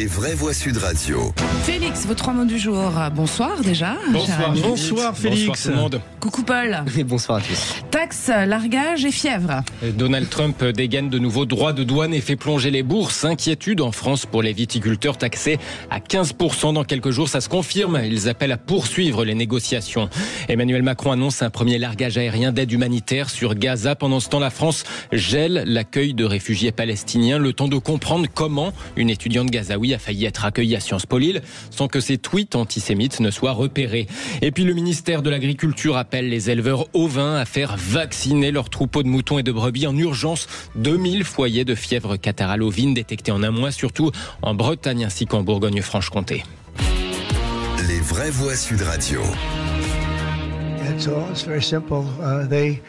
Les vraies voix Sud Radio. Félix, vos 3 mots du jour. Bonsoir déjà. Bonsoir Félix. Bonsoir tout le monde. Coucou Paul. Et bonsoir à tous. Taxe, largage et fièvre. Donald Trump dégaine de nouveaux droits de douane et fait plonger les bourses. Inquiétude en France pour les viticulteurs taxés à 15% dans quelques jours. Ça se confirme. Ils appellent à poursuivre les négociations. Emmanuel Macron annonce un premier largage aérien d'aide humanitaire sur Gaza. Pendant ce temps, la France gèle l'accueil de réfugiés palestiniens. Le temps de comprendre comment une étudiante gazaoui a failli être accueillie à Sciences Po Lille sans que ses tweets antisémites ne soient repérés. Et puis le ministère de l'Agriculture appelle les éleveurs ovins à faire vacciner leurs troupeaux de moutons et de brebis en urgence. 2000 foyers de fièvre catarrhale ovine détectés en un mois, surtout en Bretagne ainsi qu'en Bourgogne-Franche-Comté. Les vraies voix Sud Radio. It's very simple. They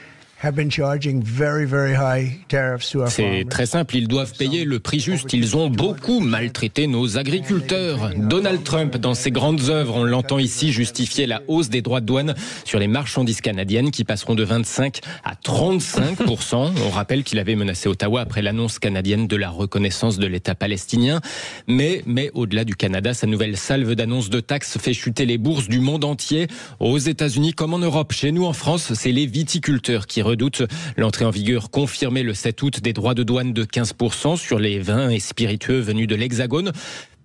have been charging very, very high tariffs to our C'est farmers. très simple, ils doivent payer le prix juste. Ils ont beaucoup maltraité nos agriculteurs. Donald Trump, dans ses grandes œuvres, on l'entend ici justifier la hausse des droits de douane sur les marchandises canadiennes qui passeront de 25 à 35%. On rappelle qu'il avait menacé Ottawa après l'annonce canadienne de la reconnaissance de l'État palestinien. Mais au-delà du Canada, sa nouvelle salve d'annonces de taxes fait chuter les bourses du monde entier. Aux États-Unis comme en Europe, chez nous en France, c'est les viticulteurs qui redoutent l'entrée en vigueur confirmée le 7 août des droits de douane de 15% sur les vins et spiritueux venus de l'Hexagone.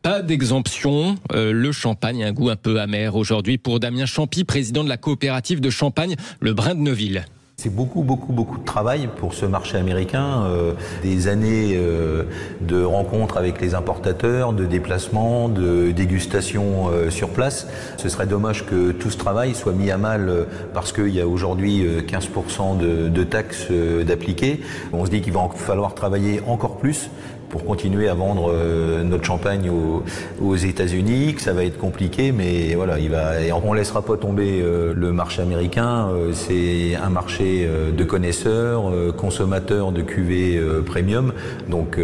Pas d'exemption, le champagne a un goût un peu amer aujourd'hui pour Damien Champy, président de la coopérative de champagne Le Brin de Neuville. C'est beaucoup de travail pour ce marché américain, des années de rencontres avec les importateurs, de déplacements, de dégustations sur place. Ce serait dommage que tout ce travail soit mis à mal parce qu'il y a aujourd'hui 15% de taxes d'appliquer. On se dit qu'il va en falloir travailler encore plus pour continuer à vendre notre champagne aux États-Unis, que ça va être compliqué, mais voilà, on laissera pas tomber le marché américain. C'est un marché de connaisseurs, consommateurs de cuvées premium, donc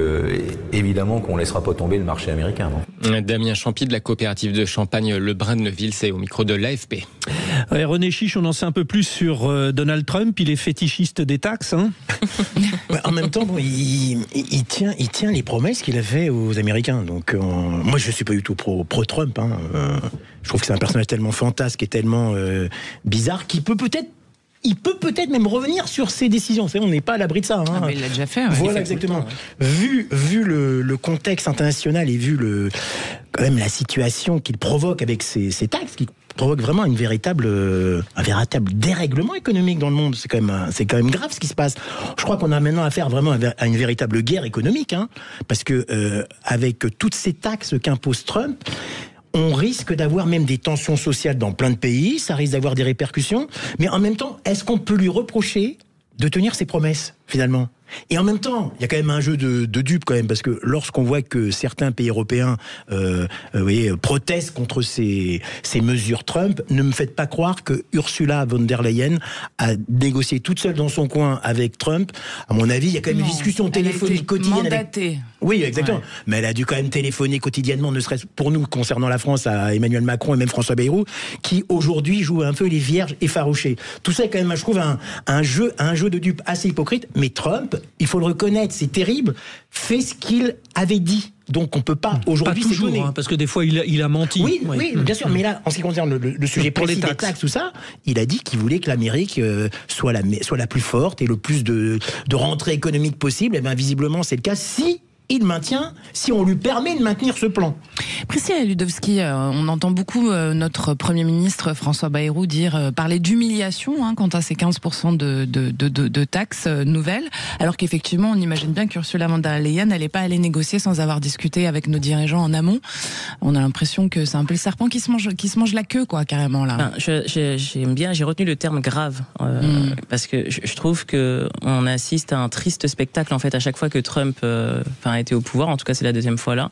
évidemment qu'on laissera pas tomber le marché américain. Non. Damien Champy de la coopérative de champagne Le Brin de Neuville, c'est au micro de l'AFP. Ouais, René Chiche, on en sait un peu plus sur Donald Trump. Il est fétichiste des taxes. Hein. Ouais, en même temps, bon, il tient les promesses qu'il a fait aux Américains. Donc, moi, je suis pas du tout pro-Trump. Hein. Je trouve que c'est un personnage tellement fantasque et tellement bizarre qu'il peut peut-être. Il peut peut-être même revenir sur ses décisions. On n'est pas à l'abri de ça. Hein. Ah, mais il l'a déjà fait. Ouais. Voilà, exactement. Vu le contexte international et vu quand même la situation qu'il provoque avec ces taxes, qui provoque vraiment un véritable dérèglement économique dans le monde. C'est quand même grave ce qui se passe. Je crois qu'on a maintenant affaire vraiment à une véritable guerre économique, hein, parce que avec toutes ces taxes qu'impose Trump, on risque d'avoir même des tensions sociales dans plein de pays, ça risque d'avoir des répercussions, mais en même temps, est-ce qu'on peut lui reprocher de tenir ses promesses, finalement ? Et en même temps, il y a quand même un jeu de dupes quand même, parce que lorsqu'on voit que certains pays européens protestent contre ces mesures Trump, ne me faites pas croire que Ursula von der Leyen a négocié toute seule dans son coin avec Trump. À mon avis, il y a quand même une discussion téléphonique quotidienne. Mandatée. Oui, exactement. Ouais. Mais elle a dû quand même téléphoner quotidiennement, ne serait-ce pour nous, concernant la France, à Emmanuel Macron et même François Bayrou, qui aujourd'hui joue un peu les vierges effarouchées. Tout ça est quand même, je trouve, un jeu de dupes assez hypocrite. Mais Trump, il faut le reconnaître, c'est terrible, fait ce qu'il avait dit. Donc on peut pas aujourd'hui s'étonner. Hein, parce que des fois il a menti. Oui, bien sûr. Mais là, en ce qui concerne le sujet pour précis les des taxes, tout ça, il a dit qu'il voulait que l'Amérique soit la plus forte et le plus de rentrée économique possible. Et bien visiblement c'est le cas si on lui permet de maintenir ce plan. Priscilla Ludowski, on entend beaucoup notre Premier ministre François Bayrou parler d'humiliation quant à ces 15% de taxes nouvelles, alors qu'effectivement on imagine bien qu'Ursula von der Leyen n'allait pas aller négocier sans avoir discuté avec nos dirigeants en amont. On a l'impression que c'est un peu le serpent qui se mange la queue, quoi, carrément là. J'aime bien, j'ai retenu le terme grave, parce que je trouve que on assiste à un triste spectacle en fait à chaque fois que Trump a été au pouvoir, en tout cas c'est la deuxième fois là.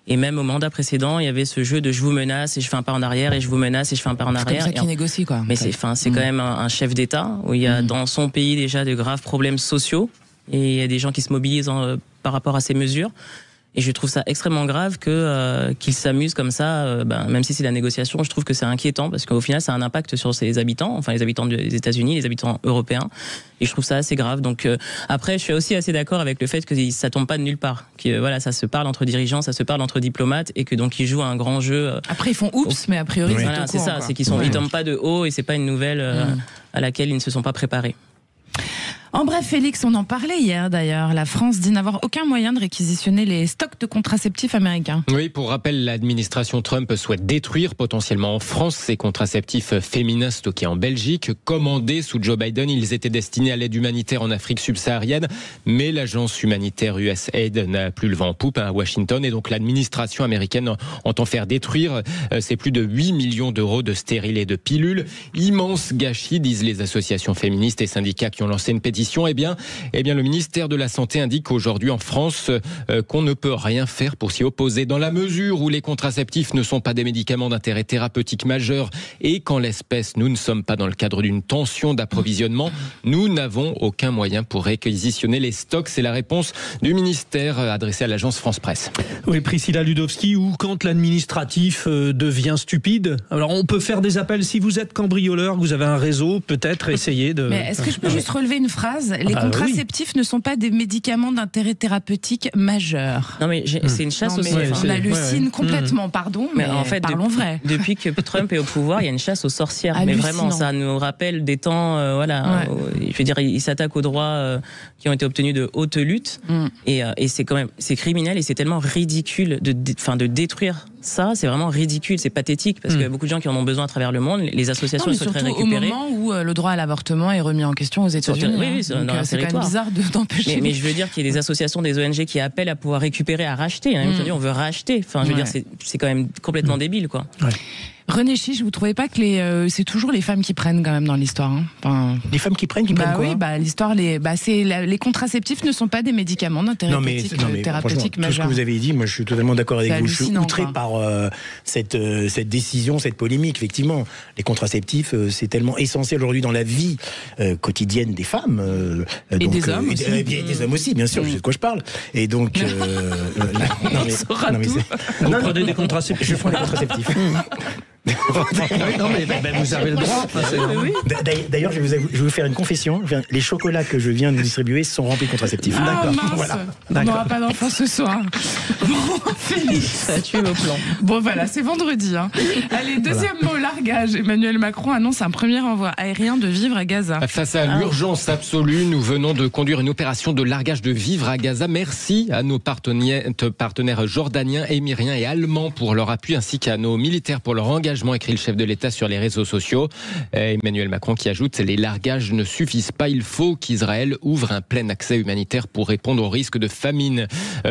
Et même au mandat précédent, il y avait ce jeu de je vous menace et je fais un pas en arrière et je vous menace et je fais un pas en arrière. C'est comme ça qu'il négocie, quoi. Mais c'est quand même un chef d'État où il y a dans son pays déjà de graves problèmes sociaux et il y a des gens qui se mobilisent par rapport à ces mesures. Et je trouve ça extrêmement grave qu'il s'amuse comme ça, même si c'est la négociation, je trouve que c'est inquiétant parce qu'au final, ça a un impact sur ses habitants, enfin les habitants des États-Unis, les habitants européens. Et je trouve ça assez grave. Donc après, je suis aussi assez d'accord avec le fait que ça tombe pas de nulle part. Que voilà, ça se parle entre dirigeants, ça se parle entre diplomates, et que donc ils jouent un grand jeu. Après, ils font oups, mais a priori, voilà, c'est ça, c'est qu'ils tombent pas de haut et c'est pas une nouvelle à laquelle ils ne se sont pas préparés. En bref, Félix, on en parlait hier d'ailleurs. La France dit n'avoir aucun moyen de réquisitionner les stocks de contraceptifs américains. Oui, pour rappel, l'administration Trump souhaite détruire potentiellement en France ces contraceptifs féminins stockés en Belgique. Commandés sous Joe Biden, ils étaient destinés à l'aide humanitaire en Afrique subsaharienne. Mais l'agence humanitaire USAID n'a plus le vent en poupe à Washington. Et donc l'administration américaine entend faire détruire ces plus de 8 millions d'euros de stérilets et de pilules. Immense gâchis, disent les associations féministes et syndicats qui ont lancé une pétition. Eh bien, le ministère de la Santé indique aujourd'hui en France qu'on ne peut rien faire pour s'y opposer, dans la mesure où les contraceptifs ne sont pas des médicaments d'intérêt thérapeutique majeur et qu'en l'espèce, nous ne sommes pas dans le cadre d'une tension d'approvisionnement. Nous n'avons aucun moyen pour réquisitionner les stocks. C'est la réponse du ministère adressée à l'agence France Presse. Oui, Priscilla Ludowski, ou quand l'administratif devient stupide. Alors, on peut faire des appels. Si vous êtes cambrioleur, vous avez un réseau, peut-être essayer de... Mais est-ce que je peux juste relever une phrase ? Les contraceptifs ne sont pas des médicaments d'intérêt thérapeutique majeur. Non mais c'est une chasse aussi. On hallucine complètement, pardon, mais en fait, parlons vrai. Depuis que Trump est au pouvoir, il y a une chasse aux sorcières. Mais vraiment, ça nous rappelle des temps, je veux dire, il s'attaque aux droits qui ont été obtenus de haute lutte, et c'est quand même, c'est criminel et c'est tellement ridicule de détruire ça. C'est vraiment ridicule, c'est pathétique parce que beaucoup de gens qui en ont besoin à travers le monde, les associations souhaiteraient récupérer. Au moment où le droit à l'avortement est remis en question aux États-Unis. Oui, c'est quand même bizarre d'empêcher. Mais je veux dire qu'il y a des associations, des ONG qui appellent à pouvoir récupérer, à racheter. On veut racheter. Enfin, je veux dire, c'est quand même complètement débile, quoi. Ouais. René Chiche, vous trouvez pas que c'est toujours les femmes qui prennent quand même dans l'histoire, les femmes qui prennent quoi? Oui, l'histoire, les contraceptifs ne sont pas des médicaments d'intérêt thérapeutique majeur. Tout ce que vous avez dit, moi je suis totalement d'accord avec vous. Je suis outré par cette décision, cette polémique. Effectivement, les contraceptifs, c'est tellement essentiel aujourd'hui dans la vie quotidienne des femmes. Et des hommes aussi. Et des hommes aussi, bien sûr, je sais de quoi je parle. Et donc... Vous prenez des contraceptifs? Je prends des contraceptifs. Non mais vous avez le droit. D'ailleurs, je vais vous faire une confession. Les chocolats que je viens de distribuer sont remplis de contraceptifs. D'accord. Voilà. On n'aura pas d'enfants ce soir. Bon, Félix, ça a tué vos plans. Bon voilà, c'est vendredi. Allez, deuxième mot, largage. Emmanuel Macron annonce un premier envoi aérien de vivres à Gaza. Face à l'urgence absolue, nous venons de conduire une opération de largage de vivres à Gaza. Merci à nos partenaires jordaniens, émiriens et allemands pour leur appui, ainsi qu'à nos militaires pour leur engagement, écrit le chef de l'État sur les réseaux sociaux. Emmanuel Macron qui ajoute: les largages ne suffisent pas, il faut qu'Israël ouvre un plein accès humanitaire pour répondre au risque de famine.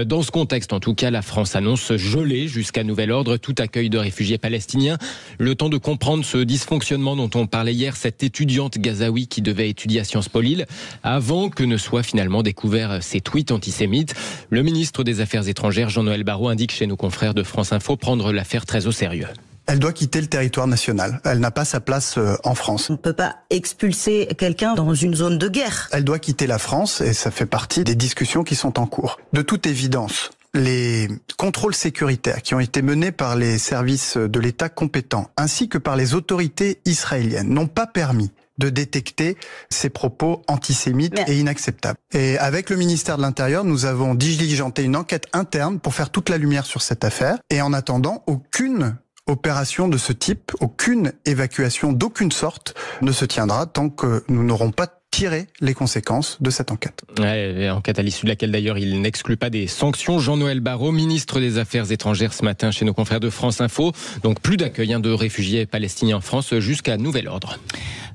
Dans ce contexte, en tout cas, la France annonce geler jusqu'à nouvel ordre tout accueil de réfugiés palestiniens. Le temps de comprendre ce dysfonctionnement dont on parlait hier, cette étudiante gazaoui qui devait étudier à Sciences Po Lille, avant que ne soient finalement découverts ces tweets antisémites. Le ministre des Affaires étrangères, Jean-Noël Barrot, indique chez nos confrères de France Info prendre l'affaire très au sérieux. Elle doit quitter le territoire national. Elle n'a pas sa place en France. On ne peut pas expulser quelqu'un dans une zone de guerre. Elle doit quitter la France et ça fait partie des discussions qui sont en cours. De toute évidence, les contrôles sécuritaires qui ont été menés par les services de l'État compétents ainsi que par les autorités israéliennes n'ont pas permis de détecter ces propos antisémites et inacceptables. Et avec le ministère de l'Intérieur, nous avons diligenté une enquête interne pour faire toute la lumière sur cette affaire. Et en attendant, aucune opération de ce type, aucune évacuation d'aucune sorte ne se tiendra tant que nous n'aurons pas tiré les conséquences de cette enquête. Enquête à l'issue de laquelle d'ailleurs il n'exclut pas des sanctions. Jean-Noël Barrot, ministre des Affaires étrangères ce matin chez nos confrères de France Info. Donc plus d'accueil de réfugiés palestiniens en France jusqu'à nouvel ordre.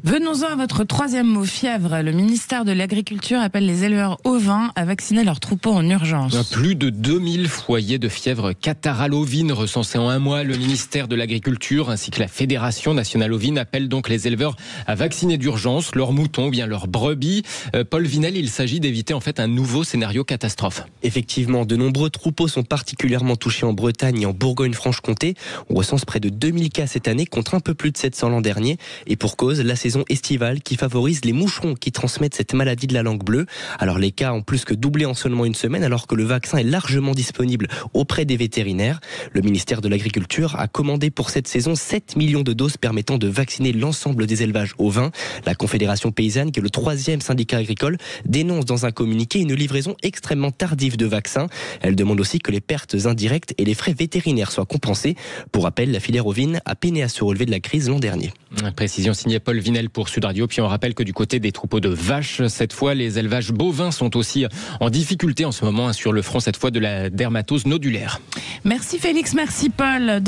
Venons-en à votre troisième mot, fièvre. Le ministère de l'Agriculture appelle les éleveurs ovins à vacciner leurs troupeaux en urgence. Plus de 2000 foyers de fièvre catarrhale ovine recensés en un mois. Le ministère de l'Agriculture ainsi que la Fédération nationale ovine appellent donc les éleveurs à vacciner d'urgence leurs moutons ou bien leurs leurs brebis. Paul Vinel, il s'agit d'éviter en fait un nouveau scénario catastrophe. Effectivement, de nombreux troupeaux sont particulièrement touchés en Bretagne et en Bourgogne-Franche-Comté. On recense près de 2000 cas cette année contre un peu plus de 700 l'an dernier. Et pour cause, la saison estivale qui favorise les moucherons qui transmettent cette maladie de la langue bleue. Alors les cas ont plus que doublé en seulement une semaine alors que le vaccin est largement disponible auprès des vétérinaires. Le ministère de l'Agriculture a commandé pour cette saison 7 millions de doses permettant de vacciner l'ensemble des élevages ovins. La Confédération paysanne, qui est le 3e syndicat agricole, dénonce dans un communiqué une livraison extrêmement tardive de vaccins. Elle demande aussi que les pertes indirectes et les frais vétérinaires soient compensés. Pour rappel, la filière ovine a peiné à se relever de la crise l'an dernier. Précision signée Paul Vinel pour Sud Radio. Puis on rappelle que du côté des troupeaux de vaches, cette fois, les élevages bovins sont aussi en difficulté en ce moment sur le front, cette fois de la dermatose nodulaire. Merci Félix, merci Paul.